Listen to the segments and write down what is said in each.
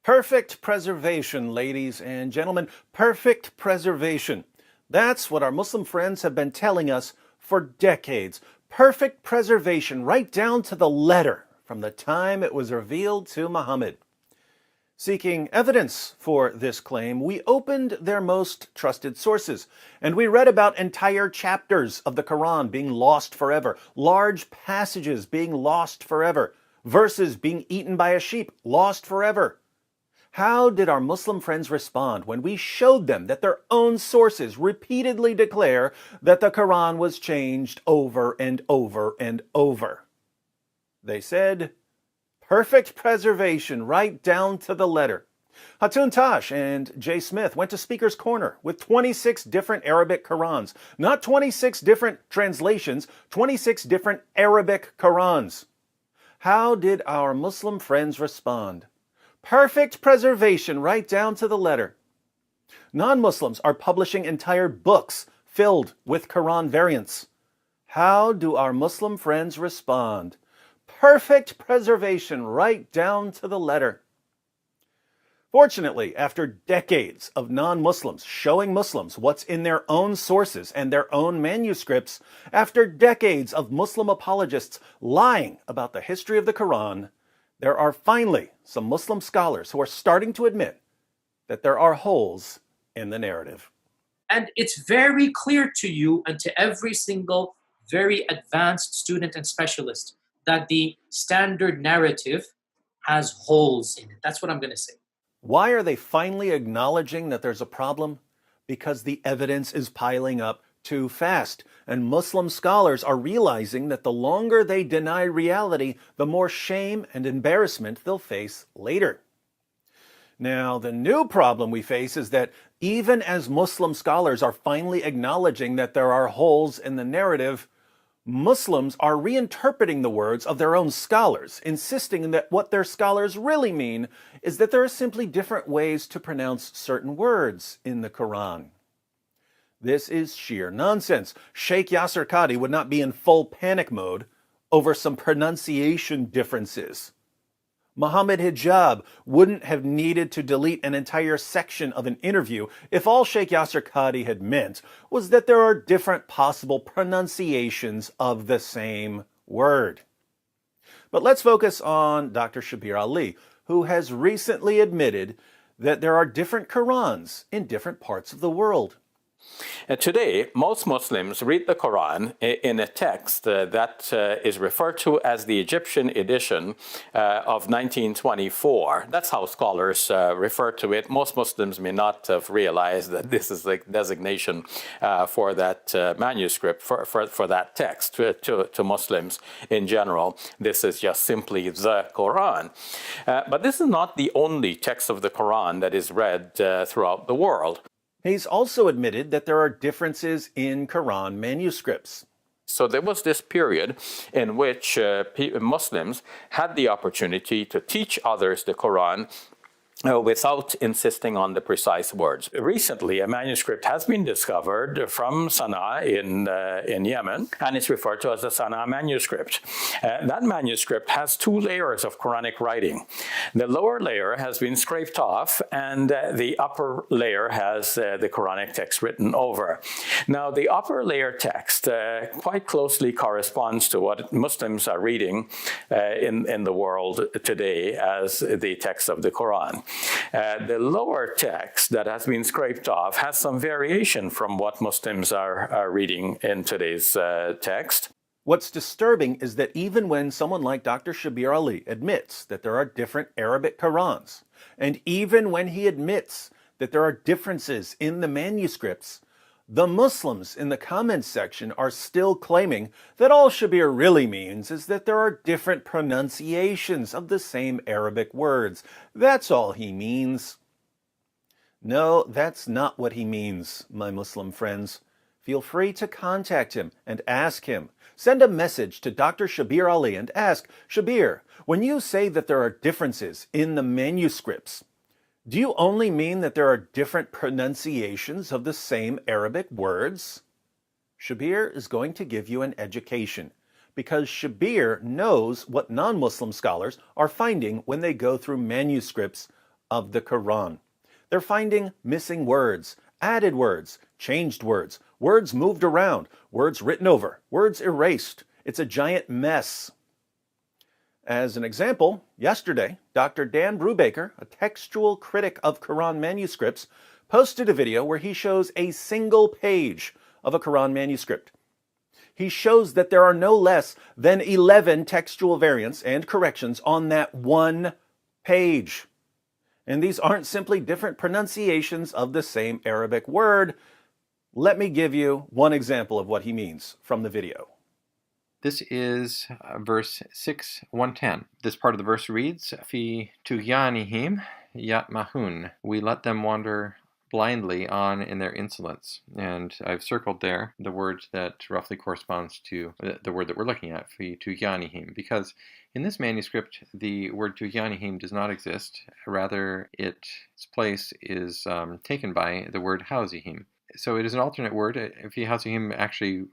Perfect preservation, ladies and gentlemen. Perfect preservation. That's what our Muslim friends have been telling us for decades. Perfect preservation, right down to the letter, from the time it was revealed to Muhammad. Seeking evidence for this claim, we opened their most trusted sources, and we read about entire chapters of the Quran being lost forever, large passages being lost forever, verses being eaten by a sheep, lost forever. How did our Muslim friends respond when we showed them that their own sources repeatedly declare that the Quran was changed over and over and over? They said, perfect preservation right down to the letter. Hatun Tash and Jay Smith went to Speaker's Corner with 26 different Arabic Qurans. Not 26 different translations, 26 different Arabic Qurans. How did our Muslim friends respond? Perfect preservation right down to the letter. Non-Muslims are publishing entire books filled with Quran variants. How do our Muslim friends respond? Perfect preservation right down to the letter. Fortunately, after decades of non-Muslims showing Muslims what's in their own sources and their own manuscripts, after decades of Muslim apologists lying about the history of the Quran, there are finally some Muslim scholars who are starting to admit that there are holes in the narrative. And it's very clear to you and to every single very advanced student and specialist that the standard narrative has holes in it. That's what I'm going to say. Why are they finally acknowledging that there's a problem? Because the evidence is piling up too fast, and Muslim scholars are realizing that the longer they deny reality, the more shame and embarrassment they'll face later. Now, the new problem we face is that even as Muslim scholars are finally acknowledging that there are holes in the narrative, Muslims are reinterpreting the words of their own scholars, insisting that what their scholars really mean is that there are simply different ways to pronounce certain words in the Quran. This is sheer nonsense. Sheikh Yasir Qadhi would not be in full panic mode over some pronunciation differences. Muhammad Hijab wouldn't have needed to delete an entire section of an interview if all Sheikh Yasir Qadhi had meant was that there are different possible pronunciations of the same word. But let's focus on Dr. Shabir Ali, who has recently admitted that there are different Qurans in different parts of the world. Today, most Muslims read the Quran in a text that is referred to as the Egyptian edition of 1924. That's how scholars refer to it. Most Muslims may not have realized that this is the designation for that manuscript, for that text. To Muslims in general, this is just simply the Quran. But this is not the only text of the Quran that is read throughout the world. He's also admitted that there are differences in Quran manuscripts. So there was this period in which Muslims had the opportunity to teach others the Quran without insisting on the precise words. Recently, a manuscript has been discovered from Sana'a in Yemen, and it's referred to as the Sana'a manuscript. That manuscript has two layers of Quranic writing. The lower layer has been scraped off, and the upper layer has the Quranic text written over. Now, the upper layer text quite closely corresponds to what Muslims are reading in the world today as the text of the Quran. The lower text that has been scraped off has some variation from what Muslims are reading in today's text. What's disturbing is that even when someone like Dr. Shabir Ali admits that there are different Arabic Qurans, and even when he admits that there are differences in the manuscripts, the Muslims in the comments section are still claiming that all Shabir really means is that there are different pronunciations of the same Arabic words. That's all he means. No, that's not what he means, my Muslim friends. Feel free to contact him and ask him. Send a message to Dr. Shabir Ali and ask, Shabir, when you say that there are differences in the manuscripts, do you only mean that there are different pronunciations of the same Arabic words? Shabir is going to give you an education, because Shabir knows what non-Muslim scholars are finding when they go through manuscripts of the Quran. They're finding missing words, added words, changed words, words moved around, words written over, words erased. It's a giant mess. As an example, yesterday, Dr. Dan Brubaker, a textual critic of Quran manuscripts, posted a video where he shows a single page of a Quran manuscript. He shows that there are no less than 11 textual variants and corrections on that one page. And these aren't simply different pronunciations of the same Arabic word. Let me give you one example of what he means from the video. This is verse 6:110. This part of the verse reads, Fi tughyanihim yatmahun. We let them wander blindly on in their insolence. And I've circled there the word that roughly corresponds to the word that we're looking at, Fi tughyanihim, because in this manuscript, the word tughyanihim does not exist. Rather, its place is taken by the word hauzihim. So it is an alternate word. Fi hauzihim actually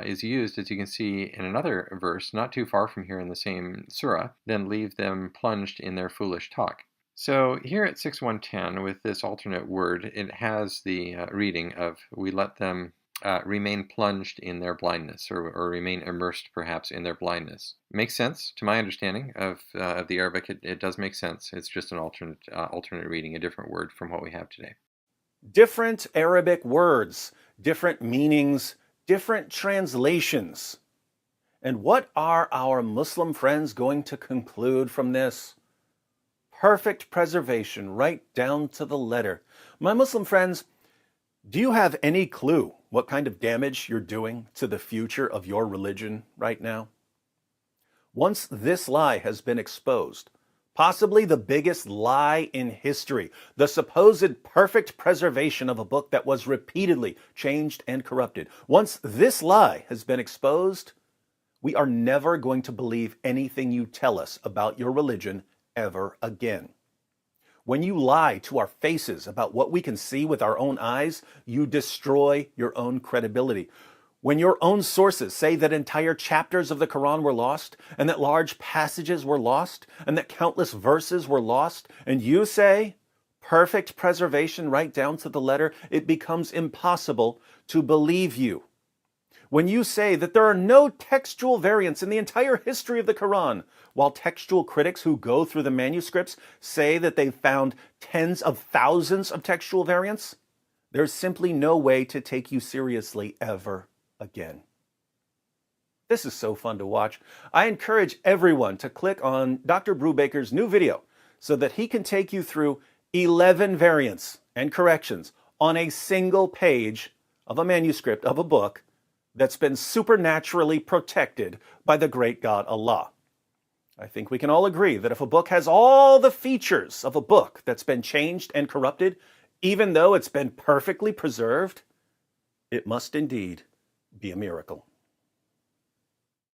is used, as you can see in another verse, not too far from here in the same surah, then leave them plunged in their foolish talk. So here at 6:110, with this alternate word, it has the reading of, we let them remain plunged in their blindness, or remain immersed perhaps in their blindness. Makes sense to my understanding of the Arabic. It does make sense. It's just an alternate reading, a different word from what we have today. Different Arabic words, different meanings, different translations. And what are our Muslim friends going to conclude from this? Perfect preservation, right down to the letter. My Muslim friends, do you have any clue what kind of damage you're doing to the future of your religion right now? Once this lie has been exposed, possibly the biggest lie in history, the supposed perfect preservation of a book that was repeatedly changed and corrupted. Once this lie has been exposed, we are never going to believe anything you tell us about your religion ever again. When you lie to our faces about what we can see with our own eyes, you destroy your own credibility. When your own sources say that entire chapters of the Quran were lost, and that large passages were lost, and that countless verses were lost, and you say, perfect preservation right down to the letter, it becomes impossible to believe you. When you say that there are no textual variants in the entire history of the Quran, while textual critics who go through the manuscripts say that they've found tens of thousands of textual variants, there's simply no way to take you seriously ever again. This is so fun to watch. I encourage everyone to click on Dr. Brubaker's new video so that he can take you through 11 variants and corrections on a single page of a manuscript of a book that's been supernaturally protected by the great God Allah. I think we can all agree that if a book has all the features of a book that's been changed and corrupted, even though it's been perfectly preserved, it must indeed be a miracle.